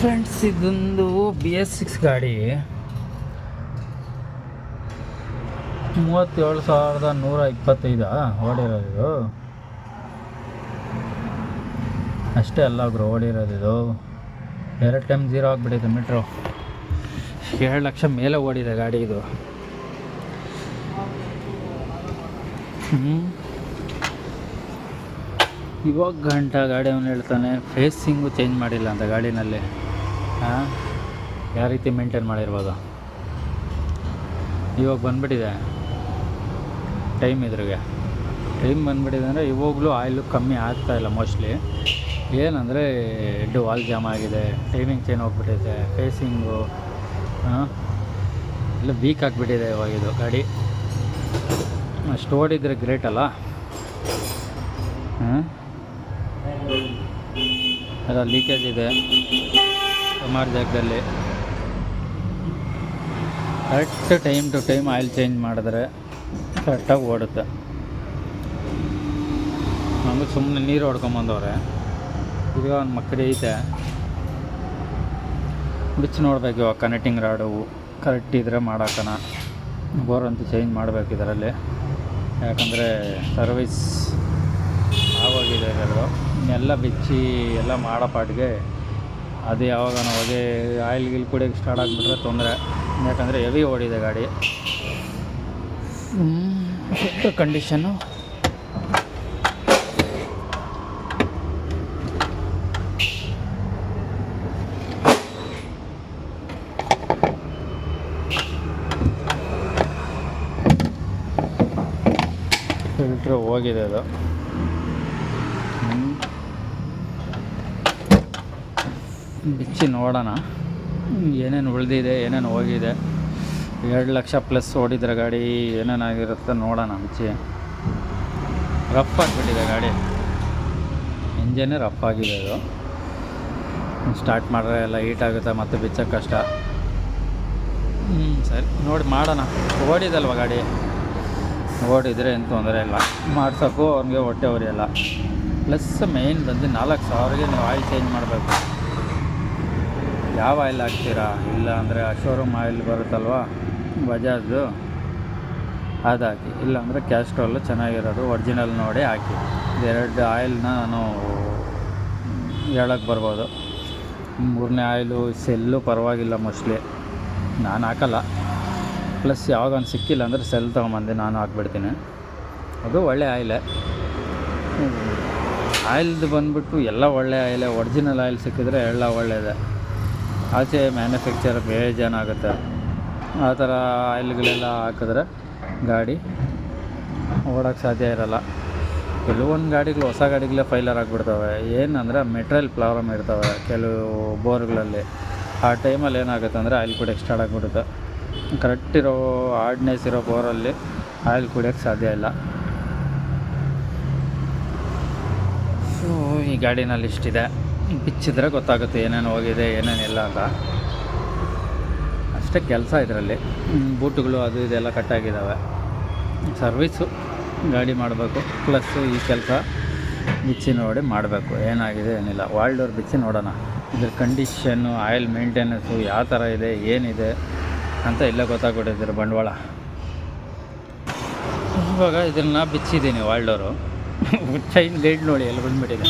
Friends, ಇದೊಂದು BS6 ಗಾಡಿ 37,125 ಓಡಿರೋದು. ಅಷ್ಟೇ ಅಲ್ಲ ಬ್ರೋ, ಓಡಿರೋದು ಇದು 2 ಟೈಮ್ 0 ಆಗಿಬಿಟ್ಟಿದೆ ಮೀಟ್ರು. 7 ಲಕ್ಷ ಮೇಲೆ ಓಡಿದೆ ಗಾಡಿ ಇದು. ಇವಾಗ ಗಂಟ ಗಾಡಿ ಅವನು ಹೇಳ್ತಾನೆ ಫೇಸಿಂಗು ಚೇಂಜ್ ಮಾಡಿಲ್ಲ ಅಂತ ಗಾಡಿನಲ್ಲಿ. ಯಾವ ರೀತಿ ಮೇಂಟೈನ್ ಮಾಡಿರ್ಬೋದು. ಇವಾಗ ಬಂದ್ಬಿಟ್ಟಿದೆ ಟೈಮ್ ಬಂದ್ಬಿಟ್ಟಿದೆ ಅಂದರೆ ಇವಾಗಲೂ ಆಯಿಲು ಕಮ್ಮಿ ಆಗ್ತಾಯಿಲ್ಲ ಮೋಸ್ಟ್ಲಿ. ಏನಂದರೆ ಹೆಡ್ಡು ವಾಲ್ ಜಾಮ್ ಆಗಿದೆ, ಟೈಮಿಂಗ್ ಚೇಂಜ್ ಹೋಗ್ಬಿಟ್ಟಿದೆ, ಫೇಸಿಂಗು ಎಲ್ಲ ವೀಕ್ ಆಗಿಬಿಟ್ಟಿದೆ ಇವಾಗ ಇದು ಗಾಡಿ. ಅಷ್ಟು ಓಡಿದರೆ ಗ್ರೇಟ್ ಅಲ್ಲ. ಎಲ್ಲ ಲೀಕೇಜ್ ಇದೆ ಸುಮಾರು ಜಾಗದಲ್ಲಿ. Correct time to time oil change ಮಾಡಿದ್ರೆ ಕರೆಕ್ಟಾಗಿ ಓಡುತ್ತೆ. ನಮಗೆ ಸುಮ್ಮನೆ ನೀರು ಹೊಡ್ಕೊಂಬಂದವ್ರೆ. ಈಗ ಒಂದು ಮಕ್ಕಳು ಐತೆ, ಬಿಚ್ಚಿ ನೋಡ್ಬೇಕು ಇವಾಗ ಕನೆಕ್ಟಿಂಗ್ ರಾಡು ಕರೆಕ್ಟ್ ಇದ್ದರೆ ಮಾಡೋಕ್ಕನ. ಬೋರ್ ಅಂತೂ ಚೇಂಜ್ ಮಾಡಬೇಕು ಇದರಲ್ಲಿ, ಯಾಕಂದರೆ ಸರ್ವಿಸ್ ಆಗೋಗಿದೆ ಇದರದು. ಇನ್ನೆಲ್ಲ ಬಿಚ್ಚಿ ಎಲ್ಲ ಮಾಡೋ ಪಾಟಿಗೆ ಅದು ಯಾವಾಗ ಹೊಗೆ ಆಯಿಲ್ ಗಿಲ್ ಕುಡಿಯೋಕ್ಕೆ ಸ್ಟಾರ್ಟ್ ಆಗಿಬಿಟ್ರೆ ತೊಂದರೆ. ಯಾಕಂದರೆ ಹೆವಿ ಓಡಿದೆ ಗಾಡಿ. ಕಂಡೀಷನ್ನು ಫಿಲ್ಟ್ರ್ ಹೋಗಿದೆ ಅದು. ಬಿಚ್ಚಿ ನೋಡೋಣ ಏನೇನು ಉಳಿದಿದೆ, ಏನೇನು ಹೋಗಿದೆ. 2 ಲಕ್ಷ ಪ್ಲಸ್ ಓಡಿದ್ರೆ ಗಾಡಿ ಏನೇನಾಗಿರುತ್ತೆ ನೋಡೋಣ. ಬಿಚ್ಚಿ ರಫ್ ಆಗಿಬಿಟ್ಟಿದೆ ಗಾಡಿ, ಇಂಜನ್ನೇ ರಫ್ ಆಗಿದೆ ಅದು. ಸ್ಟಾರ್ಟ್ ಮಾಡಿದ್ರೆ ಎಲ್ಲ ಹೀಟ್ ಆಗುತ್ತೆ, ಮತ್ತು ಬಿಚ್ಚೋಕ್ಕೆ ಕಷ್ಟ. ಸರಿ ನೋಡಿ ಮಾಡೋಣ. ಓಡಿದಲ್ವ ಗಾಡಿ, ಓಡಿದರೆ ಏನು ತೊಂದರೆ ಇಲ್ಲ, ಮಾಡ್ಸೋಕ್ಕೂ ಅವ್ನಿಗೆ ಹೊಟ್ಟೆ ಉರಿಯಲ್ಲ. ಪ್ಲಸ್ ಮೇಯ್ನ್ ಬಂದು 4,000ಗೆ ನೀವು ಆಯಿಲ್ ಚೇಂಜ್ ಮಾಡಬೇಕು. ಯಾವ ಆಯಿಲ್ ಹಾಕ್ತೀರಾ? ಇಲ್ಲ ಅಂದರೆ ಶೋರೂಮ್ ಆಯಿಲ್ ಬರುತ್ತಲ್ವ ಬಜಾಜ್ದು, ಅದು ಹಾಕಿ. ಇಲ್ಲಾಂದರೆ ಕ್ಯಾಸ್ಟ್ರೋಲು ಚೆನ್ನಾಗಿರೋದು ಒರಿಜಿನಲ್ ನೋಡಿ ಹಾಕಿ. 2 ಆಯಿಲ್ನ ನಾನು ಹೇಳೋಕ್ಕೆ ಬರ್ಬೋದು. 3ನೇ ಆಯಿಲು ಸೆಲ್ಲು ಪರವಾಗಿಲ್ಲ, ಮೋಸ್ಟ್ಲಿ ನಾನು ಹಾಕಲ್ಲ. ಪ್ಲಸ್ ಯಾವಾಗ ಒಂದು ಸಿಕ್ಕಿಲ್ಲ ಅಂದರೆ ಸೆಲ್ ತೊಗೊಂಬಂದು ನಾನು ಹಾಕ್ಬಿಡ್ತೀನಿ. ಅದು ಒಳ್ಳೆ ಆಯಿಲೇ. ಆಯಿಲ್ದು ಬಂದುಬಿಟ್ಟು ಎಲ್ಲ ಒಳ್ಳೆ ಆಯಿಲೇ. ಒರಿಜಿನಲ್ ಆಯಿಲ್ ಸಿಕ್ಕಿದ್ರೆ ಎಲ್ಲ ಒಳ್ಳೆಯದೇ. ಆಚೆ ಮ್ಯಾನುಫ್ಯಾಕ್ಚರ್ ಬೇಜಾನಾಗುತ್ತೆ. ಆ ಥರ ಆಯಿಲ್ಗಳೆಲ್ಲ ಹಾಕಿದ್ರೆ ಗಾಡಿ ಓಡೋಕ್ಕೆ ಸಾಧ್ಯ ಇರೋಲ್ಲ. ಕೆಲವೊಂದು ಗಾಡಿಗಳು, ಹೊಸ ಗಾಡಿಗಳೇ ಫೈಲರ್ ಆಗಿಬಿಡ್ತವೆ. ಏನಂದರೆ ಮೆಟೀರಿಯಲ್ ಪ್ರಾಬ್ಲಮ್ ಇರ್ತವೆ ಕೆಲವು ಬೋರ್ಗಳಲ್ಲಿ. ಆ ಟೈಮಲ್ಲಿ ಏನಾಗುತ್ತೆ ಅಂದರೆ ಆಯಿಲ್ ಕುಡಿಯೋಕ್ಕೆ ಸ್ಟಾರ್ಟ್ ಆಗಿಬಿಡುತ್ತೆ. ಕರೆಕ್ಟ್ ಇರೋ ಹಾರ್ಡ್ನೆಸ್ ಇರೋ ಬೋರಲ್ಲಿ ಆಯಿಲ್ ಕುಡಿಯೋಕ್ಕೆ ಸಾಧ್ಯ ಇಲ್ಲ. ಸೊ ಈ ಗಾಡಿನಲ್ಲಿ ಇಷ್ಟಿದೆ. ಬಿಚ್ಚಿದ್ರೆ ಗೊತ್ತಾಗುತ್ತೆ ಏನೇನು ಹೋಗಿದೆ ಏನೇನಿಲ್ಲ ಅಂತ. ಅಷ್ಟೇ ಕೆಲಸ ಇದರಲ್ಲಿ. ಬೂಟುಗಳು ಅದು ಇದೆಲ್ಲ ಕಟ್ಟಾಗಿದ್ದಾವೆ. ಸರ್ವಿಸು ಗಾಡಿ ಮಾಡಬೇಕು, ಪ್ಲಸ್ಸು ಈ ಕೆಲಸ ಬಿಚ್ಚಿ ನೋಡಿ ಮಾಡಬೇಕು ಏನಾಗಿದೆ ಏನಿಲ್ಲ. ವಾಲ್ ಡೋರ್ ಬಿಚ್ಚಿ ನೋಡೋಣ, ಇದ್ರ ಕಂಡೀಷನ್ನು, ಆಯಿಲ್ ಮೇಂಟೆನೆನ್ಸು ಯಾವ ಥರ ಇದೆ, ಏನಿದೆ ಅಂತ ಎಲ್ಲ ಗೊತ್ತಾಗ್ಬಿಟ್ಟಿದ್ದೀರ ಬಂಡವಾಳ. ಇವಾಗ ಇದನ್ನು ಬಿಚ್ಚಿದ್ದೀನಿ ವಾಲ್ ಡೋರು. ಚೈನ್ ಗೈಡ್ ನೋಡಿ ಎಲ್ಲ ಬಂದುಬಿಟ್ಟಿದೆ.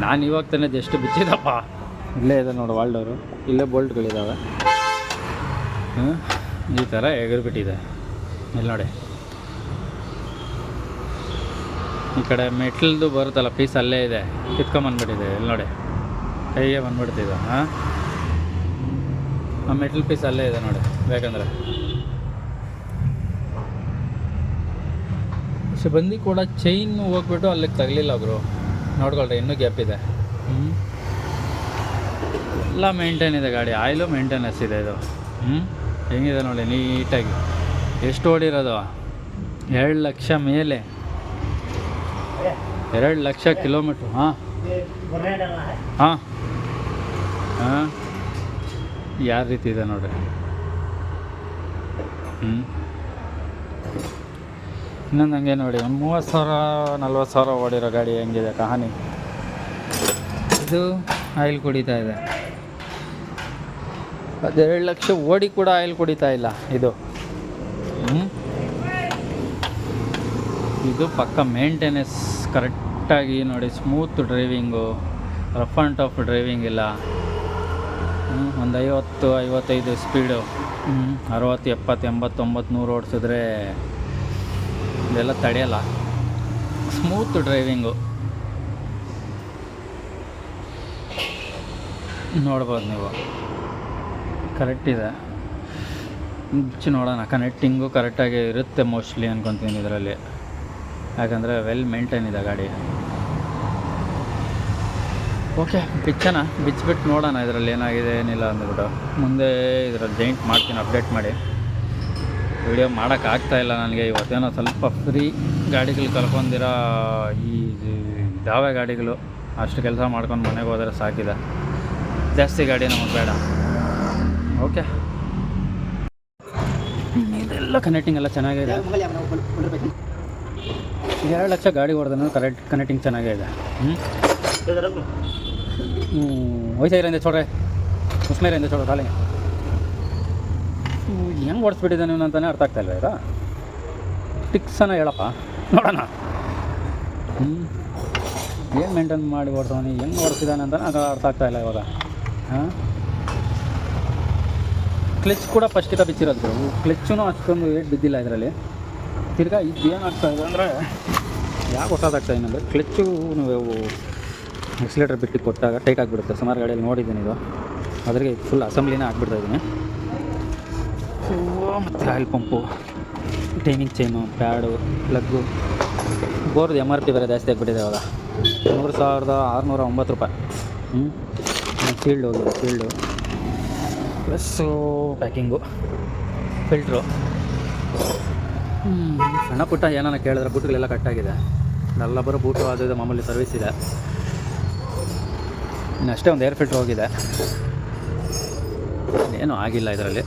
ನಾನು ಇವಾಗ ತಾನೇ ಜಸ್ಟ್ ಬಿಚ್ಚಿದಪ್ಪ. ಇಲ್ಲೇ ಇದೆ ನೋಡಿ ವಾಲ್ ಡೋರು, ಇಲ್ಲೇ ಬೋಲ್ಟ್ಗಳಿದ್ದಾವೆ. ಈ ಥರ ಎಗರ್ಬಿಟ್ಟಿದೆ. ಇಲ್ಲಿ ನೋಡಿ, ಈ ಕಡೆ ಮೆಟ್ಲ್ದು ಬರುತ್ತಲ್ಲ ಪೀಸ್ ಅಲ್ಲೇ ಇದೆ, ಕಿತ್ಕೊಂಬಂದ್ಬಿಟ್ಟಿದೆ. ಇಲ್ಲಿ ನೋಡಿ, ಕೈಗೆ ಬಂದ್ಬಿಡ್ತಿದೆ. ಆ ಮೆಟ್ಲ್ ಪೀಸ್ ಅಲ್ಲೇ ಇದೆ ನೋಡಿ, ಬೇಕಂದರೆ ಬಂದು ಕೂಡ ಚೈನ್ ಹೋಗ್ಬಿಟ್ಟು ಅಲ್ಲಿಗೆ ತಗಲಿಲ್ಲ ಅವರು. ನೋಡ್ಕೊಳ್ರಿ, ಇನ್ನೂ ಗ್ಯಾಪ್ ಇದೆ. ಎಲ್ಲ ಮೇಂಟೈನ್ ಇದೆ ಗಾಡಿ. ಆಯಿಲು ಮೇಂಟೆನೆನ್ಸ್ ಇದೆ ಇದು. ಹೆಂಗಿದೆ ನೋಡಿ ನೀಟಾಗಿ. ಎಷ್ಟು ಓಡಿರೋದು? 2 ಲಕ್ಷ ಮೇಲೆ, 2 ಲಕ್ಷ ಕಿಲೋಮೀಟ್ರು. ಹಾಂ ಯಾವ ರೀತಿ ಇದೆ ನೋಡ್ರಿ. ಇನ್ನೊಂದು ಹಂಗೆ ನೋಡಿ, ಒಂದು 30,000 40,000 ಓಡಿರೋ ಗಾಡಿ ಹೆಂಗಿದೆ ಕಹಾನಿ. ಇದು ಆಯಿಲ್ ಕುಡಿತಾ ಇದೆ. ಅದು 2 ಲಕ್ಷ ಓಡಿ ಕೂಡ ಆಯಿಲ್ ಕುಡಿತಾ ಇಲ್ಲ ಇದು. ಇದು ಪಕ್ಕ ಮೇಂಟೆನೆನ್ಸ್ ಕರೆಕ್ಟಾಗಿ ನೋಡಿ, smooth driving, rough and tough driving ಇಲ್ಲ. ಒಂದು 50-55 ಸ್ಪೀಡು, 60, 70, 80, 90 ಓಡಿಸಿದ್ರೆ ಇದೆಲ್ಲ ತಡೆಯಲ್ಲ. ಸ್ಮೂತ್ ಡ್ರೈವಿಂಗು ನೋಡ್ಬೋದು ನೀವು, ಕರೆಕ್ಟ್ ಇದೆ. ಮುಂಚೆ ನೋಡೋಣ, ಕನೆಕ್ಟಿಂಗು ಕರೆಕ್ಟಾಗಿ ಇರುತ್ತೆ ಮೋಸ್ಟ್ಲಿ ಅನ್ಕೊತೀನಿ ಇದರಲ್ಲಿ, ಯಾಕಂದರೆ ವೆಲ್ ಮೇಂಟೈನ್ ಇದೆ ಗಾಡಿ. ಓಕೆ, ಬಿಚ್ಚಿಬಿಟ್ಟು ನೋಡೋಣ ಇದರಲ್ಲಿ ಏನಾಗಿದೆ ಏನಿಲ್ಲ ಅಂದ್ಬಿಟ್ಟು. ಮುಂದೆ ಇದರಲ್ಲಿ ಜೈಂಟ್ ಮಾಡ್ತೀನಿ, ಅಪ್ಡೇಟ್ ಮಾಡಿ. ವಿಡಿಯೋ ಮಾಡೋಕ್ಕಾಗ್ತಾಯಿಲ್ಲ ನನಗೆ ಇವತ್ತೇನೋ ಸ್ವಲ್ಪ ಫ್ರೀ ಗಾಡಿಗಳು ಕಲ್ಕೊಂಡಿರೋ ಈ ದಾವೆ ಗಾಡಿಗಳು ಅಷ್ಟು ಕೆಲಸ ಮಾಡ್ಕೊಂಡು ಮನೆಗೆ ಹೋದರೆ ಸಾಕಿದೆ, ಜಾಸ್ತಿ ಗಾಡಿ ನಮಗೆ ಬೇಡ. ಓಕೆ, ಇದೆಲ್ಲ ಕನೆಕ್ಟಿಂಗ್ ಎಲ್ಲ ಚೆನ್ನಾಗಿದೆ. 2 ಲಕ್ಷ ಗಾಡಿ ಹೊಡೆದ ಕನೆಕ್ಟಿಂಗ್ ಚೆನ್ನಾಗಿದೆ. ವಯಸ್ಸ ಇರೋಂದೆ ಚೋಡ್ರೆ, ಉಸ್ಮೇರಿಂದ ಚೋಡ್ರೆ ಕಾಲಿಗೆ ಹೆಂಗೆ ಓಡಿಸ್ಬಿಟ್ಟಿದ್ದೆ ನೀವು ಅಂತಲೇ ಅರ್ಥ ಆಗ್ತಾಯಿಲ್ಲ. ಈಗ ಟಿಕ್ಸನ್ನು ಹೇಳಪ್ಪ ನೋಡೋಣ. ಏನು ಮೇಂಟೈನ್ ಮಾಡಿ ಓಡಿಸೋನು, ಹೆಂಗೆ ಓಡಿಸಿದಾನೆ ಅಂತಲೇ ಅದು ಅರ್ಥ ಆಗ್ತಾಯಿಲ್ಲ ಇವಾಗ. ಕ್ಲಚ್ ಕೂಡ ಫಸ್ಟಿಗೆ ಬಿಚ್ಚಿರೋದು, ಕ್ಲಚ್ಚೂ ಅಷ್ಟೊಂದು ಏಟ್ ಬಿದ್ದಿಲ್ಲ ಇದರಲ್ಲಿ. ತಿರ್ಗಾ ಇದು ಏನಾಗ್ತಾಯಿದೆ ಅಂದರೆ ಯಾಕೆ ಗೊತ್ತಾಗ್ತಾಯಿದೆ ಅಂದರೆ ಕ್ಲಚ್ಚು ನೀವು ಎಕ್ಸಿಲೇಟರ್ ಬಿಟ್ಟು ಕೊಟ್ಟಾಗ ಟೈಟ್ ಆಗಿಬಿಡುತ್ತೆ. ಸುಮಾರು ಗಾಡಿಯಲ್ಲಿ ನೋಡಿದ್ದೀನಿ ಇದು, ಅದ್ರಿಗೆ ಫುಲ್ ಅಸೆಂಬ್ಲಿನೇ ಆಗಿಬಿಡ್ತಾ ಇದ್ದೀನಿ. ಮತ್ತು oil pump, timing chain, pad, plug, ಬೋರ್ದು MRP ಬೇರೆ ಜಾಸ್ತಿ ಆಗಿಬಿಟ್ಟಿದೆ ಇವಾಗ, 3609 ರೂಪಾಯಿ. ಶೀಲ್ಡ್ ಹೋಗಿದೆ, ಶೀಲ್ಡು ಪ್ಲಸ್ಸು ಪ್ಯಾಕಿಂಗು, ಫಿಲ್ಟ್ರು, ಸಣ್ಣ ಪುಟ್ಟ ಏನಾನ ಕೇಳಿದ್ರೆ ಬೂಟ್ಗಳೆಲ್ಲ ಕಟ್ಟಾಗಿದೆ. ಎಲ್ಲ ಬರೋ ಬೂಟು ಅದು ಮಾಮೂಲಿ ಸರ್ವಿಸ್ ಇದೆ. ಇನ್ನಷ್ಟೇ ಒಂದು ಏರ್ ಫಿಲ್ಟ್ರ್ ಹೋಗಿದೆ, ಏನೂ ಆಗಿಲ್ಲ ಇದರಲ್ಲಿ.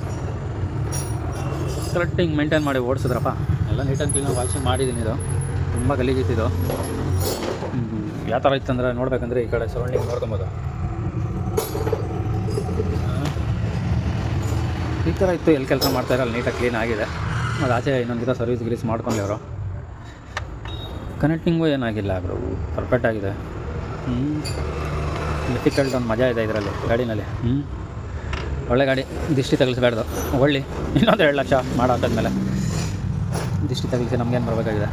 ಕರೆಕ್ಟ್ ಹಿಂಗೆ ಮೇಂಟೈನ್ ಮಾಡಿ ಓಡಿಸಿದ್ರಪ್ಪ, ಎಲ್ಲ ನೀಟಾಗಿ ಕ್ಲೀನಾಗಿ ವಾಷಿಂಗ್ ಮಾಡಿದ್ದೀನಿ. ಇದು ತುಂಬ ಗಲೀಜಿತ್ತಿದ್ದು. ಯಾವ ಥರ ಇತ್ತಂದ್ರೆ ನೋಡ್ಬೇಕಂದ್ರೆ ಈ ಕಡೆ ಸರೌಂಡಿಂಗ್ ನೋಡ್ಕೊಬೋದು. ಈ ಥರ ಇತ್ತು, ಎಲ್ಲಿ ಕೆಲಸ ಮಾಡ್ತಾಯಿರೋ ಅಲ್ಲಿ ನೀಟಾಗಿ ಕ್ಲೀನ್ ಆಗಿದೆ. ಅದು ಆಚೆ ಇನ್ನೊಂದು ಸರ್ವಿಸ್ ಗಿರೀಸ್ ಮಾಡ್ಕೊಂಡ್ಲಿ ಅವರು. ಕನೆಕ್ಟಿಂಗು ಏನಾಗಿಲ್ಲ, ಅವರು ಪರ್ಫೆಕ್ಟ್ ಆಗಿದೆ. ಡಿಫಿಕಲ್ಟ್ ಒಂದು ಮಜಾ ಇದೆ ಇದರಲ್ಲಿ ಗಾಡಿನಲ್ಲಿ. ಒಳ್ಳೆ ಗಾಡಿ, ದಿಷ್ಟಿ ತಗಲಿಸಬಾರ್ದು. ಒಳ್ಳೆ ಇನ್ನೊಂದು 2 ಲಕ್ಷ ಮಾಡಾಕಾದ್ಮೇಲೆ ದಿಷ್ಟಿ ತಗಲಿಸಿ ನಮಗೇನು ಬರಬೇಕಾಗಿದೆ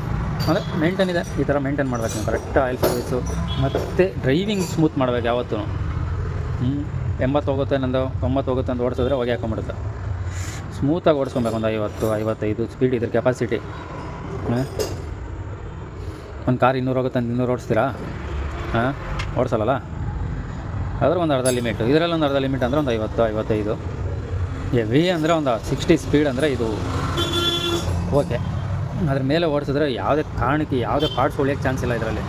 ಅಂದರೆ ಮೇಂಟೈನ್ ಇದೆ. ಈ ಥರ ಮೇಂಟೈನ್ ಮಾಡಬೇಕು ನೀವು, ಕರೆಕ್ಟ್ ಆಯಿಲ್ ಸರ್ವಿಸು ಮತ್ತು ಡ್ರೈವಿಂಗ್ ಸ್ಮೂತ್ ಮಾಡಬೇಕು ಯಾವತ್ತೂ. 80 ಹೋಗುತ್ತೆ, ನಂದು 90 ಹೋಗುತ್ತೆ ಅಂತ ಓಡಿಸಿದ್ರೆ ಹೊಗೆ ಹಾಕೊಂಡ್ಬಿಡುತ್ತೆ. ಸ್ಮೂತಾಗಿ ಓಡಿಸ್ಕೊಬೇಕು. ಒಂದು 50-55 ಸ್ಪೀಡ್ ಇದ್ರ ಕೆಪಾಸಿಟಿ. ಒಂದು ಕಾರ್ 200 ಹೋಗುತ್ತೆ ಅಂತ 200 ಓಡಿಸ್ತೀರಾ? ಓಡಿಸಲ್ಲ. ಅದ್ರ ಒಂದು ಅರ್ಧ ಲಿಮಿಟ್, ಇದರಲ್ಲಿ ಒಂದು ಅರ್ಧ ಲಿಮಿಟ್ ಅಂದರೆ ಒಂದು 50-55. ಹೆವಿ ಅಂದರೆ ಒಂದು 60 ಸ್ಪೀಡ್ ಅಂದರೆ ಇದು ಓಕೆ. ಅದ್ರ ಮೇಲೆ ಓಡಿಸಿದ್ರೆ ಯಾವುದೇ ಕಾರಣಕ್ಕೆ ಯಾವುದೇ ಪಾರ್ಟ್ಸ್ ಉಳಿಯೋಕ್ಕೆ ಚಾನ್ಸ್ ಇಲ್ಲ ಇದರಲ್ಲಿ.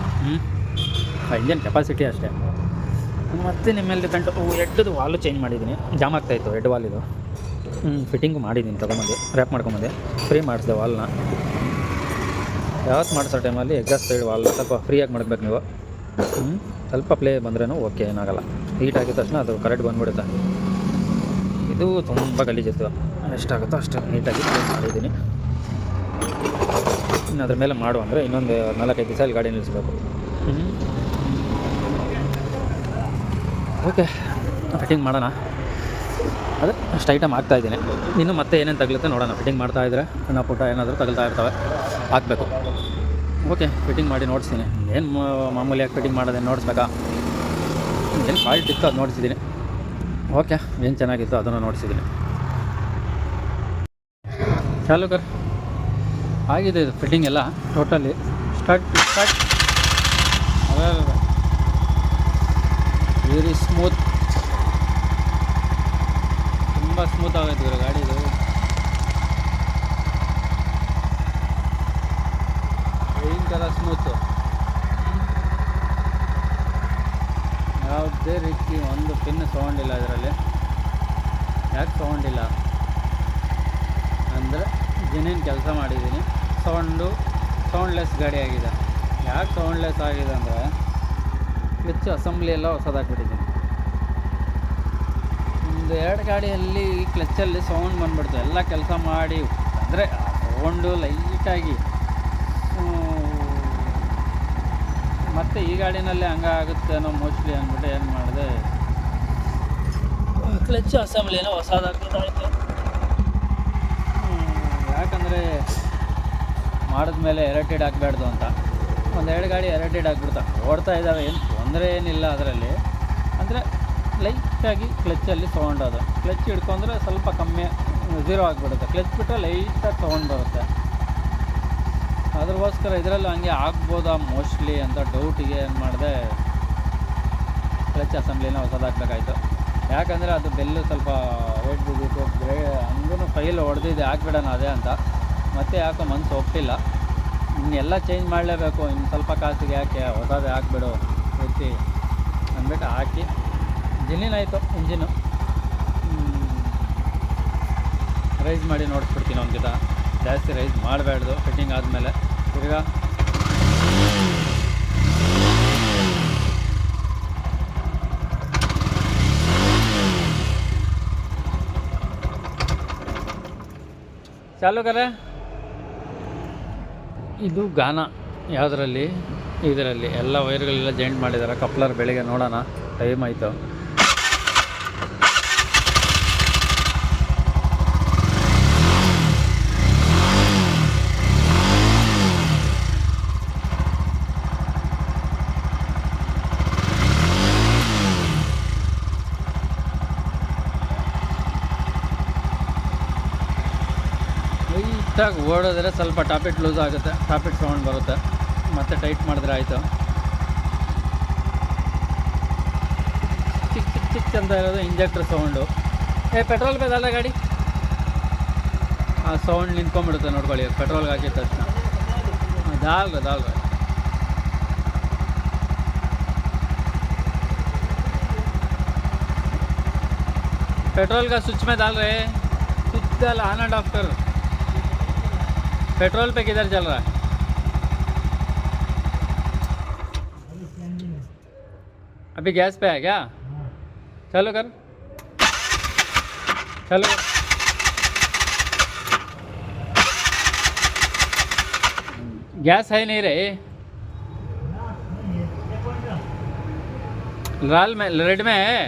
ಇಂಜನ್ ಕೆಪಾಸಿಟಿ ಅಷ್ಟೇ. ಮತ್ತು ನಿಮ್ಮ ಮೇಲೆ ಡಿಪೆಂಡ್. ಹೆಡ್ದು ವಾಲು ಚೇಂಜ್ ಮಾಡಿದ್ದೀನಿ, ಜಾಮ್ ಆಗ್ತಾಯಿತ್ತು ಹೆಡ್ ವಾಲ್. ಇದು ಫಿಟ್ಟಿಂಗು ಮಾಡಿದ್ದೀನಿ, ತೊಗೊಂಬಂದು ರ್ಯಾಪ್ ಮಾಡ್ಕೊಂಬಂದೆ, ಫ್ರೀ ಮಾಡಿಸಿದೆ ವಾಲ್ನ. ಯಾವತ್ತು ಮಾಡಿಸೋ ಟೈಮಲ್ಲಿ ಎಕ್ಸಾಸ್ಟ್ ಸೈಡ್ ವಾಲ್ನ ಸ್ವಲ್ಪ ಫ್ರೀಯಾಗಿ ಮಾಡಬೇಕು ನೀವು. ಸ್ವಲ್ಪ ಪ್ಲೇ ಬಂದ್ರೂ ಓಕೆ, ಏನಾಗಲ್ಲ. ಹೀಟ್ ಆಗಿದ ತಕ್ಷಣ ಅದು ಕರೆಕ್ಟ್ ಬಂದುಬಿಡುತ್ತೆ. ಇದು ತುಂಬ ಗಲೀಜಿತ್ತು, ಎಷ್ಟಾಗುತ್ತೋ ಅಷ್ಟು ನೀಟಾಗಿ ಕ್ಲೀನ್ ಮಾಡಿದ್ದೀನಿ. ಇನ್ನು ಅದ್ರ ಮೇಲೆ ಮಾಡು ಅಂದರೆ ಇನ್ನೊಂದು 4-5 ದಿವಸ ಅಲ್ಲಿ ಗಾಡಿ ನಿಲ್ಲಿಸ್ಬೇಕು. ಓಕೆ, ಫಿಟ್ಟಿಂಗ್ ಮಾಡೋಣ. ಅದೇ ಅಷ್ಟು ಐಟಮ್ ಹಾಕ್ತಾಯಿದ್ದೀನಿ. ಇನ್ನು ಮತ್ತೆ ಏನೇನು ತಗಲುತ್ತೆ ನೋಡೋಣ. ಫಿಟ್ಟಿಂಗ್ ಮಾಡ್ತಾಯಿದ್ರೆ ಸಣ್ಣ ಪುಟ್ಟ ಏನಾದರೂ ತಗಲ್ತಾ ಇರ್ತವೆ, ಹಾಕಬೇಕು. ಓಕೆ, ಫಿಟ್ಟಿಂಗ್ ಮಾಡಿ ನೋಡಿಸ್ತೀನಿ. ಏನು ಮಾಮೂಲಿಯಾಗಿ ಫಿಟ್ಟಿಂಗ್ ಮಾಡೋದೇನು ನೋಡಿಸ್ಬೇಕಾ, ಏನು ಫಾಲ್ಟ್ ಇತ್ತು ಅದು ನೋಡಿಸಿದ್ದೀನಿ. ಓಕೆ, ಏನು ಚೆನ್ನಾಗಿತ್ತು ಅದನ್ನು ನೋಡಿಸಿದ್ದೀನಿ. ಚಾಲು ಕರ್ ಆಗಿದೆ ಇದು ಫಿಟ್ಟಿಂಗ್ ಎಲ್ಲ ಟೋಟಲಿ. ಸ್ಟಾರ್ಟ್ ವೆರಿ ಸ್ಮೂತ್, ತುಂಬ ಸ್ಮೂತ್ ಆಗೈತೆ ಇರೋ ಗಾಡಿದು. ಭಯಂಕರ ಸ್ಮೂತು, ಯಾವುದೇ ರೀತಿ ಒಂದು ಪಿನ್ ಸೌಂಡ್ ಇಲ್ಲ ಇದರಲ್ಲಿ. ಯಾಕೆ ಸೌಂಡ್ ಇಲ್ಲ ಅಂದರೆ ಜೆನ್ಯೂನ್ ಕೆಲಸ ಮಾಡಿದ್ದೀನಿ. ಸೌಂಡ್ಲೆಸ್ ಗಾಡಿ ಆಗಿದೆ. ಯಾಕೆ ಸೌಂಡ್ಲೆಸ್ ಆಗಿದೆ ಅಂದರೆ ಕ್ಲಚ್ ಅಸೆಂಬ್ಲಿ ಎಲ್ಲ ಹೊಸದಾಗಿಬಿಟ್ಟಿದ್ದೀನಿ. ಮುಂದೆ ಎರಡು ಗಾಡಿಯಲ್ಲಿ ಕ್ಲಚ್ಚಲ್ಲಿ ಸೌಂಡ್ ಬಂದ್ಬಿಡ್ತು. ಎಲ್ಲ ಕೆಲಸ ಮಾಡಿ ಅಂದರೆ ಸೌಂಡು ಲೈಟಾಗಿ. ಮತ್ತು ಈ ಗಾಡಿನಲ್ಲಿ ಹಂಗಾಗುತ್ತೇನೋ ಮೋಸ್ಟ್ಲಿ ಅಂದ್ಬಿಟ್ಟು ಏನು ಮಾಡಿದೆ, ಕ್ಲಚ್ ಅಸೆಂಬ್ಲಿನೋ ಹೊಸದಾಗ್ತದಾಯಿತು. ಯಾಕಂದರೆ ಮಾಡಿದ್ಮೇಲೆ ಎರಟೆಡ್ ಆಗಬಾರ್ದು ಅಂತ ಒಂದೆರಡು ಗಾಡಿ ಎರಟೆಡ್ ಆಗಿಬಿಡ್ತಾ ಓಡ್ತಾ ಇದ್ದಾವೆ. ಏನು ತೊಂದರೆ ಏನಿಲ್ಲ ಅದರಲ್ಲಿ. ಅಂದರೆ ಲೈಟಾಗಿ ಕ್ಲಚ್ಚಲ್ಲಿ ಸೌಂಡ್, ಅದು ಕ್ಲಚ್ ಹಿಡ್ಕೊಂಡ್ರೆ ಸ್ವಲ್ಪ ಕಮ್ಮಿ ಝೀರೋ ಆಗಿಬಿಡುತ್ತೆ. ಕ್ಲಚ್ ಬಿಟ್ಟರೆ ಲೈಟಾಗಿ ಸೌಂಡ್ ಬರುತ್ತೆ. ಅದ್ರಗೋಸ್ಕರ ಇದರಲ್ಲೂ ಹಂಗೆ ಆಗ್ಬೋದಾ ಮೋಸ್ಟ್ಲಿ ಅಂತ ಡೌಟಿಗೆ ಏನು ಮಾಡಿದೆ, ಕ್ಲಚ್ ಅಸೆಂಬ್ಲಿನ ಹೊಸದಾಗಬೇಕಾಯ್ತು. ಯಾಕಂದರೆ ಅದು ಬೆಲ್ಲು ಸ್ವಲ್ಪ ವೇಟ್ ಬಿದ್ದಿತ್ತು, ಹಂಗೂ ಫೈಲ್ ಹೊಡೆದಿದೆ ಹಾಕ್ಬಿಡೋಣ ಅದೇ ಅಂತ. ಮತ್ತೆ ಯಾಕೋ ಮನಸ್ಸು ಒಪ್ಪಿಲ್ಲ. ಇನ್ನೆಲ್ಲ ಚೇಂಜ್ ಮಾಡಲೇಬೇಕು, ಇನ್ನು ಸ್ವಲ್ಪ ಕಾಸಿಗೆ ಯಾಕೆ ಹೊಸದೇ ಹಾಕ್ಬಿಡು ಎತ್ತಿ ಅಂದ್ಬಿಟ್ಟು ಹಾಕಿ ಜಿನ್ನಿನ್ ಆಯಿತು. ಇಂಜಿನು ರೈಸ್ ಮಾಡಿ ನೋಡಿಸ್ಬಿಡ್ತೀನಿ ಒಂದ್ಕಿತ. ಜಾಸ್ತಿ ರೈಸ್ ಮಾಡಬಾರ್ದು ಫಿಟ್ಟಿಂಗ್ ಆದಮೇಲೆ. ತಿರ್ಗಾ ಚಾಲು ಕರೆ. ಇದು ಗಾನ ಯಾವುದರಲ್ಲಿ, ಇದರಲ್ಲಿ ಎಲ್ಲ ವೈರ್ಗಳೆಲ್ಲ ಜಾಯಿಂಟ್ ಮಾಡಿದ್ದಾರೆ. ಕಪ್ಲರ್ ಬೆಳಿಗ್ಗೆ ನೋಡೋಣ, ಟೈಮ್ ಆಯಿತು. ಲೈಟಾಗಿ ಓಡಿದ್ರೆ ಸ್ವಲ್ಪ ಟಾಪಿಟ್ ಲೂಸ್ ಆಗುತ್ತೆ, ಟಾಪಿಟ್ ಸೌಂಡ್ ಬರುತ್ತೆ. ಮತ್ತೆ ಟೈಟ್ ಮಾಡಿದ್ರೆ ಆಯಿತು. ಚಿಕ್ಕ ಚಿಕ್ಕ ಚಿಕ್ಕ ಅಂತ ಇರೋದು ಇಂಜೆಕ್ಟ್ರ್ ಸೌಂಡು. ಪೆಟ್ರೋಲ್ ಬೇಕಲ್ಲ ಗಾಡಿ, ಆ ಸೌಂಡ್ ನಿಂತ್ಕೊಂಡ್ಬಿಡುತ್ತೆ ನೋಡ್ಕೊಳ್ಳಿ ಪೆಟ್ರೋಲ್ಗೆ ಹಾಕಿದ ತಕ್ಷಣ. ದಾಲ್ पेट्रोल का स्विच में डाल रहे, स्विच डाल ऑन एंड ऑफ कर. पेट्रोल पे किधर चल रहा है? अभी गैस पे है क्या? चलो कर, चलो कर. गैस है नहीं रहे, लाल में रेड में है.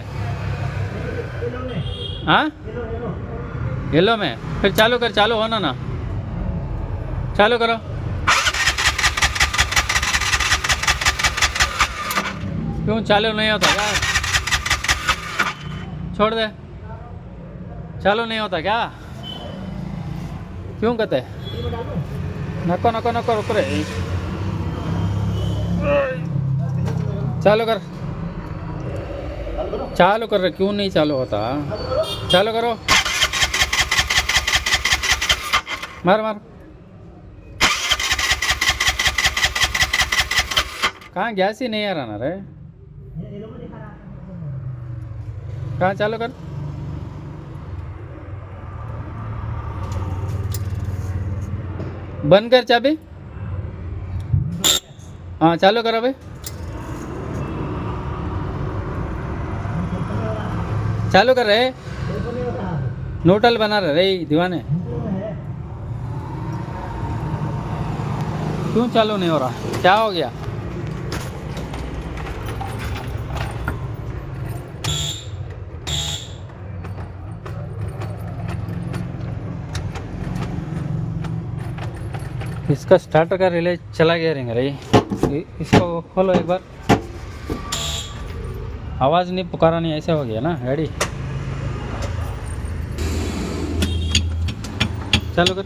हाँ येलो में. फिर चालू कर, चालू होना ना, चालू करो. क्यों चालू नहीं होता क्या? छोड़ दे, चालू नहीं होता क्या? क्यों कहते? नको नको नको रुक रे, चालू कर, चालू कर रहे. क्यों नहीं चालू होता? चालू करो, मार मार. कहाँ गैस ही नहीं आ रहा ना रे. कहाँ चालू कर. बंद कर चाबी. हाँ चालू करो भाई, चालू कर रहे. नोटल बना रहे दीवाने. क्यों चालू नहीं हो रहा? क्या हो गया? इसका स्टार्टर का रिले चला गया रिंग रही. इसको खोलो एक बार. आवाज़ नहीं, पुकारा नहीं, ऐसे हो गया ना गाड़ी. चालू कर.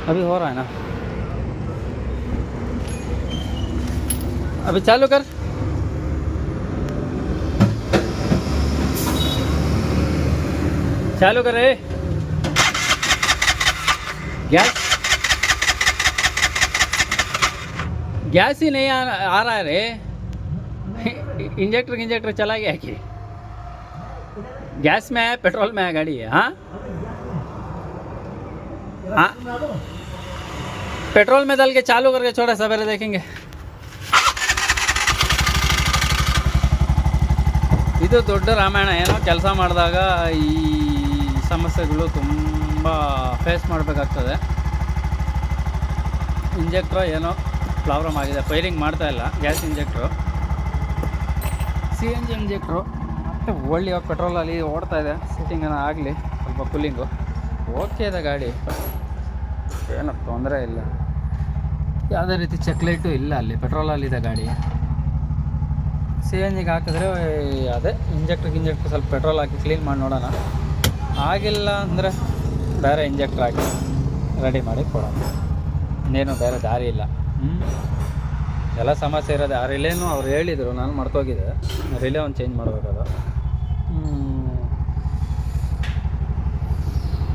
अभी हो रहा है ना, अभी चालू कर. चालू कर रहे. गैस ही नहीं आ रहा है रे. इंजेक्टर चला गया कि गैस में है, पेट्रोल में है गाड़ी है? हाँ हाँ, पेट्रोल में डाल के चालू करके छोड़ा, सवेरे देखेंगे. ಇದು ದೊಡ್ಡ ರಾಮಾಯಣ. ಏನೋ ಕೆಲಸ ಮಾಡಿದಾಗ ಈ ಸಮಸ್ಯೆಗಳು ತುಂಬ ಫೇಸ್ ಮಾಡಬೇಕಾಗ್ತದೆ. ಇಂಜೆಕ್ಟ್ರು ಏನೋ ಪ್ರಾಬ್ಲಮ್ ಆಗಿದೆ, ಫೈರಿಂಗ್ ಮಾಡ್ತಾಯಿಲ್ಲ ಗ್ಯಾಸ್ ಇಂಜೆಕ್ಟ್ರು. CNG ಇಂಜೆಕ್ಟ್ರು ಮತ್ತು ಒಳ್ಳೆ ಪೆಟ್ರೋಲಲ್ಲಿ ಓಡ್ತಾಯಿದೆ. ಸೀಟಿಂಗನ ಆಗಲಿ ಸ್ವಲ್ಪ ಕೂಲಿಂಗು ಓಕೆ ಇದೆ ಗಾಡಿ, ಏನೋ ತೊಂದರೆ ಇಲ್ಲ. ಯಾವುದೇ ರೀತಿ ಚೆಕ್ಲೈಟು ಇಲ್ಲ ಅಲ್ಲಿ, ಪೆಟ್ರೋಲಲ್ಲಿದೆ ಗಾಡಿ. CNGಗೆ ಹಾಕಿದ್ರೆ ಅದೇ ಇಂಜೆಕ್ಟ್ರ್ ಸ್ವಲ್ಪ ಪೆಟ್ರೋಲ್ ಹಾಕಿ ಕ್ಲೀನ್ ಮಾಡಿ ನೋಡೋಣ. ಆಗಿಲ್ಲ ಅಂದರೆ ಬೇರೆ ಇಂಜೆಕ್ಟ್ರ್ ಹಾಕಿ ರೆಡಿ ಮಾಡಿ ಕೊಡೋಣ. ಇನ್ನೇನು ಬೇರೆ ದಾರಿ ಇಲ್ಲ. ಎಲ್ಲ ಸಮಸ್ಯೆ ಇರೋದು. ಆ ರಿಲೇನು ಅವ್ರು ಹೇಳಿದರು, ನಾನು ಮರ್ತೋಗಿದೆ. ರಿಲೇ ಒಂದು ಚೇಂಜ್ ಮಾಡಬೇಕದು.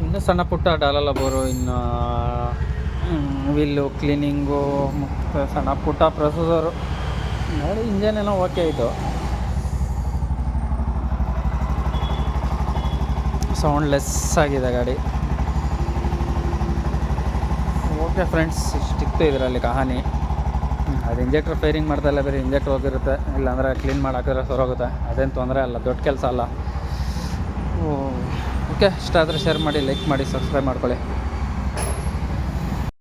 ಇನ್ನು ಸಣ್ಣ ಪುಟ್ಟ ಡಾಲಲ್ಲ ಬೋರು, ಇನ್ನು ವಿಲ್ಲು ಕ್ಲೀನಿಂಗು ಮತ್ತು ಸಣ್ಣ ಪುಟ್ಟ ಪ್ರೊಸೆಸರು ನೋಡಿ. ಇಂಜನ್ ಏನೋ ಓಕೆ ಆಯಿತು, ಸೌಂಡ್ಲೆಸ್ ಆಗಿದೆ ಗಾಡಿ. ಓಕೆ ಫ್ರೆಂಡ್ಸ್, ಇಷ್ಟಿತ್ತು ಇದರಲ್ಲಿ ಕಹಾನಿ. ಅದು ಇಂಜೆಕ್ಟ್ರ್ ಫೈರಿಂಗ್ ಮಾಡ್ತಾಯಿಲ್ಲ, ಬೇರೆ ಇಂಜೆಕ್ಟ್ರ್ ಹೋಗಿರುತ್ತೆ. ಇಲ್ಲಾಂದರೆ ಕ್ಲೀನ್ ಮಾಡಿ ಹಾಕಿದ್ರೆ ಸರೋಗುತ್ತೆ, ಅದೇನು ತೊಂದರೆ ಅಲ್ಲ, ದೊಡ್ಡ ಕೆಲಸ ಅಲ್ಲ. ಓಕೆ, ಇಷ್ಟ ಆದರೆ ಶೇರ್ ಮಾಡಿ, ಲೈಕ್ ಮಾಡಿ, ಸಬ್ಸ್ಕ್ರೈಬ್ ಮಾಡ್ಕೊಳ್ಳಿ.